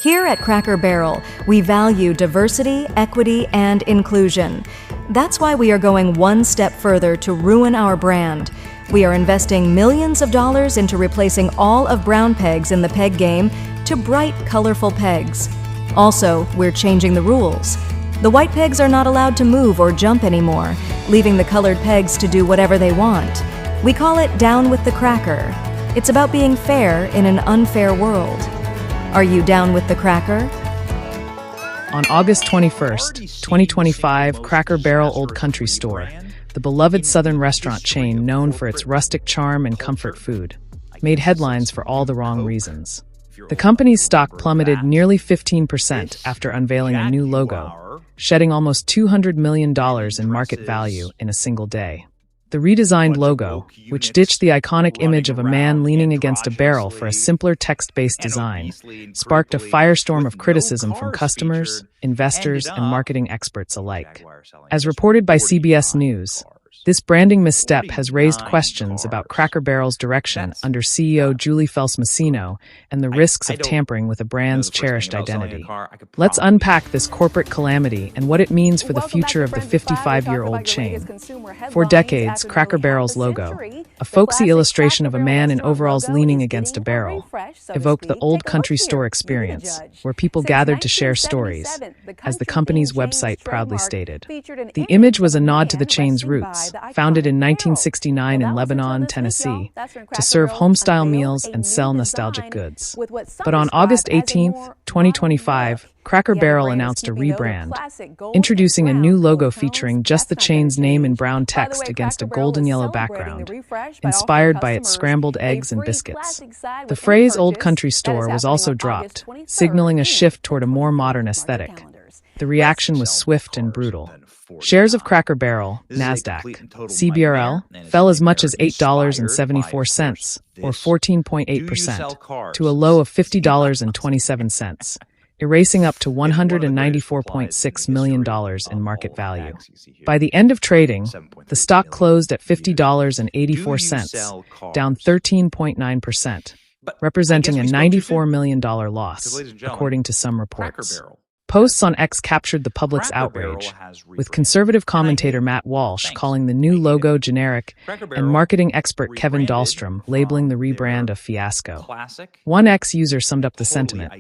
Here at Cracker Barrel, we value diversity, equity, and inclusion. That's why we are going one step further to ruin our brand. We are investing millions of dollars into replacing all of brown pegs in the peg game to bright, colorful pegs. Also, we're changing the rules. The white pegs are not allowed to move or jump anymore, leaving the colored pegs to do whatever they want. We call it Down with the Cracker. It's about being fair in an unfair world. Are you down with the cracker? On August 21st, 2025, Cracker Barrel Old Country Store, the beloved Southern restaurant chain known for its rustic charm and comfort food, made headlines for all the wrong reasons. The company's stock plummeted nearly 15% after unveiling a new logo, shedding almost $200 million in market value in a single day. The redesigned logo, which ditched the iconic image of a man leaning against a barrel for a simpler text-based design, sparked a firestorm of criticism from customers, investors, and marketing experts alike. As reported by CBS News, this branding misstep has raised questions about Cracker Barrel's direction under CEO Julie Felss-Masino and the risks of tampering with a brand's cherished identity. Let's unpack this corporate calamity and what it means for the future of the 55-year-old chain. For decades, Cracker Barrel's logo, a folksy illustration of a man in overalls leaning against a barrel, evoked the old country store experience, where people gathered to share stories, as the company's website proudly stated. The image was a nod to the chain's roots, founded in 1969 in Lebanon, Tennessee, to serve home-style meals and sell nostalgic goods. But on August 18, 2025, Cracker Barrel announced a rebrand, introducing a new logo featuring just the chain's name in brown text against a golden yellow background, inspired by its scrambled eggs and biscuits. The phrase Old Country Store was also dropped, signaling a shift toward a more modern aesthetic. The reaction was swift and brutal. Shares of Cracker Barrel, NASDAQ, CBRL, fell as much as $8.74, or 14.8%, to a low of $50.27, erasing up to $194.6 million in market value. By the end of trading, the stock closed at $50.84, down 13.9%, representing a $94 million loss, according to some reports. Posts on X captured the public's outrage, with conservative commentator Matt Walsh calling the new logo generic and marketing expert Kevin Dahlstrom labeling the rebrand a fiasco. One X user summed up the sentiment: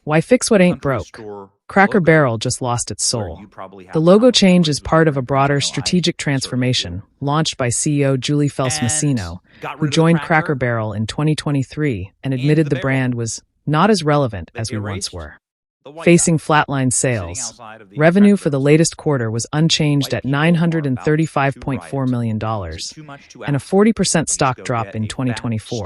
"Why fix what ain't broke? Cracker Barrel just lost its soul." The logo change is part of a broader strategic transformation launched by CEO Julie Felss-Masino, who joined Cracker Barrel in 2023 and admitted the brand was not as relevant as we once were. Facing flatline sales, revenue for the latest quarter was unchanged at $935.4 million, and a 40% stock drop in 2024.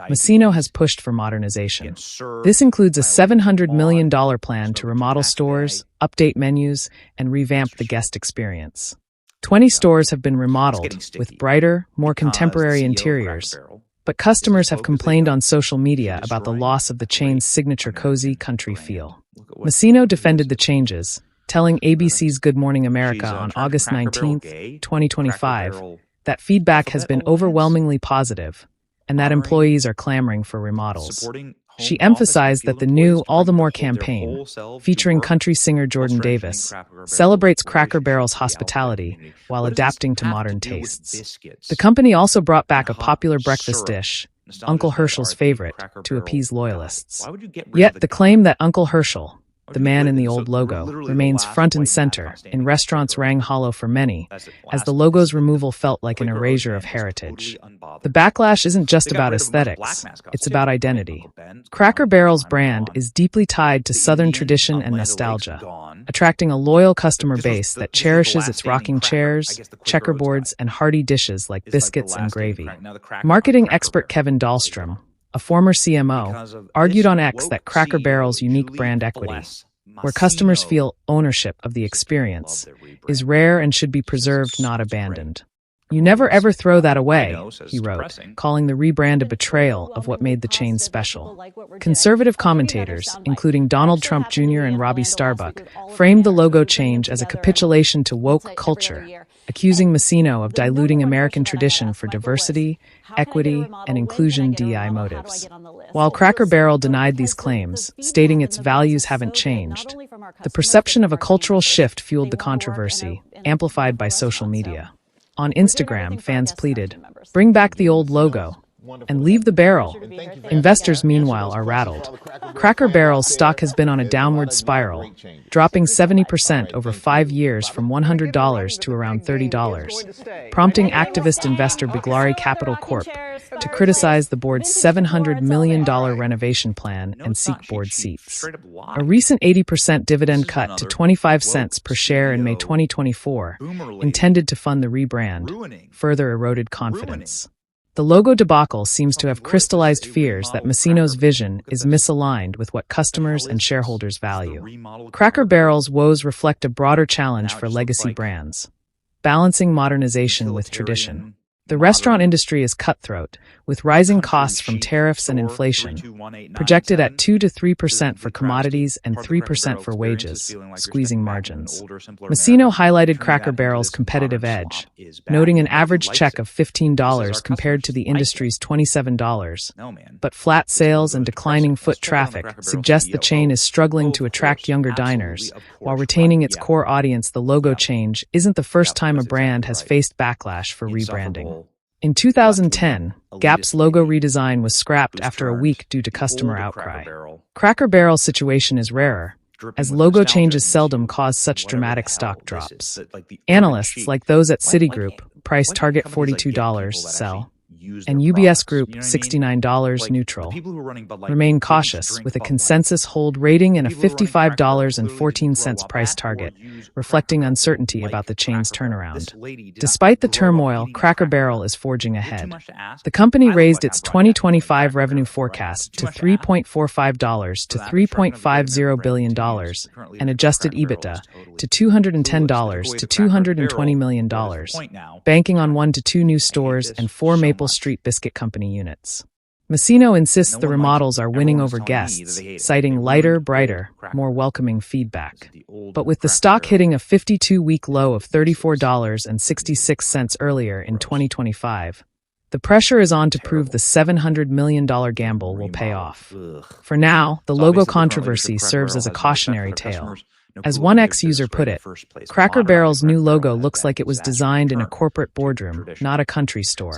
Masino has pushed for modernization. This includes a $700 million plan to remodel stores, update menus, and revamp the guest experience. 20 stores have been remodeled, with brighter, more contemporary interiors, but customers have complained on social media about the loss of the chain's signature cozy country feel. Masino defended the changes, telling ABC's Good Morning America on August 19, 2025, that feedback has been overwhelmingly positive and that employees are clamoring for remodels. She emphasized that the new All the More campaign, featuring country singer Jordan Davis, celebrates Cracker Barrel's hospitality while adapting to modern tastes. The company also brought back a popular breakfast dish, Uncle Herschel's favorite, to appease loyalists. Yet the claim that Uncle Herschel, the man in the old logo, remains front and center in restaurants rang hollow for many, as the logo's removal felt like an erasure of heritage. The backlash isn't just about aesthetics, it's about identity. Cracker Barrel's brand is deeply tied to Southern tradition and nostalgia, attracting a loyal customer base that cherishes its rocking chairs, checkerboards, and hearty dishes like biscuits and gravy. Marketing expert Kevin Dahlstrom, a former CMO, argued on X that Cracker Barrel's unique brand equity, where customers feel ownership of the experience, is rare and should be preserved, not abandoned. "You never ever throw that away," he wrote, calling the rebrand a betrayal of what made the chain special. Conservative commentators, including Donald Trump Jr. and Robbie Starbuck, framed the logo change as a capitulation to woke culture, accusing Messino of diluting American tradition for diversity, equity, and inclusion DEI motives. While Cracker Barrel denied these claims, stating its values haven't changed, the perception of a cultural shift fueled the controversy, amplified by social media. On Instagram, fans pleaded, "Bring back the old logo and leave the barrel." Investors, meanwhile, are rattled. Cracker Barrel's stock has been on a downward spiral, dropping 70% over 5 years from $100 to around $30, prompting activist investor Biglari Capital Corp. to criticize the board's $700 million renovation plan and seek board seats. A recent 80% dividend cut to 25 cents per share in May 2024, intended to fund the rebrand, further eroded confidence. The logo debacle seems to have crystallized fears that Messino's vision is misaligned with what customers and shareholders value. Cracker Barrel's woes reflect a broader challenge for legacy brands, balancing modernization with tradition. The restaurant industry is cutthroat, with rising costs from tariffs and inflation, projected at 2 to 3% for commodities and 3% for wages, squeezing margins. Messino highlighted Cracker Barrel's competitive edge, noting an average check of $15 compared to the industry's $27. But flat sales and declining foot traffic suggest the chain is struggling to attract younger diners. While retaining its core audience, the logo change isn't the first time a brand has faced backlash for rebranding. In 2010, Gap's logo redesign was scrapped after a week due to customer outcry. Cracker Barrel's situation is rarer, as logo changes seldom cause such dramatic stock drops. Analysts, like those at Citigroup, price target $42, sell, and UBS Group $69 neutral, remain cautious, with a consensus hold rating and a $55.14 price target, reflecting uncertainty about the chain's turnaround. Despite the turmoil, Cracker Barrel is forging ahead. The company raised its 2025 revenue forecast to $3.45 to $3.50 billion and adjusted EBITDA to $210 to $220 million, banking on 1 to 2 new stores and 4 Maple Street Biscuit Company units. Messino insists the remodels are winning over guests, citing lighter, brighter, more welcoming feedback. But with the stock hitting a 52-week low of $34.66 earlier in 2025, the pressure is on to prove the $700 million gamble will pay off. For now, the logo controversy serves as a cautionary tale. As one ex-user put it, Cracker Barrel's new logo looks like it was designed in a corporate boardroom, not a country store.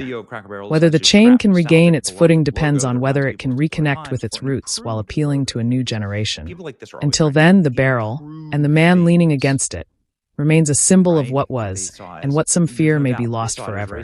Whether the chain can regain its footing depends on whether it can reconnect with its roots while appealing to a new generation. Until then, the barrel, and the man leaning against it, remains a symbol of what was, and what some fear may be lost forever.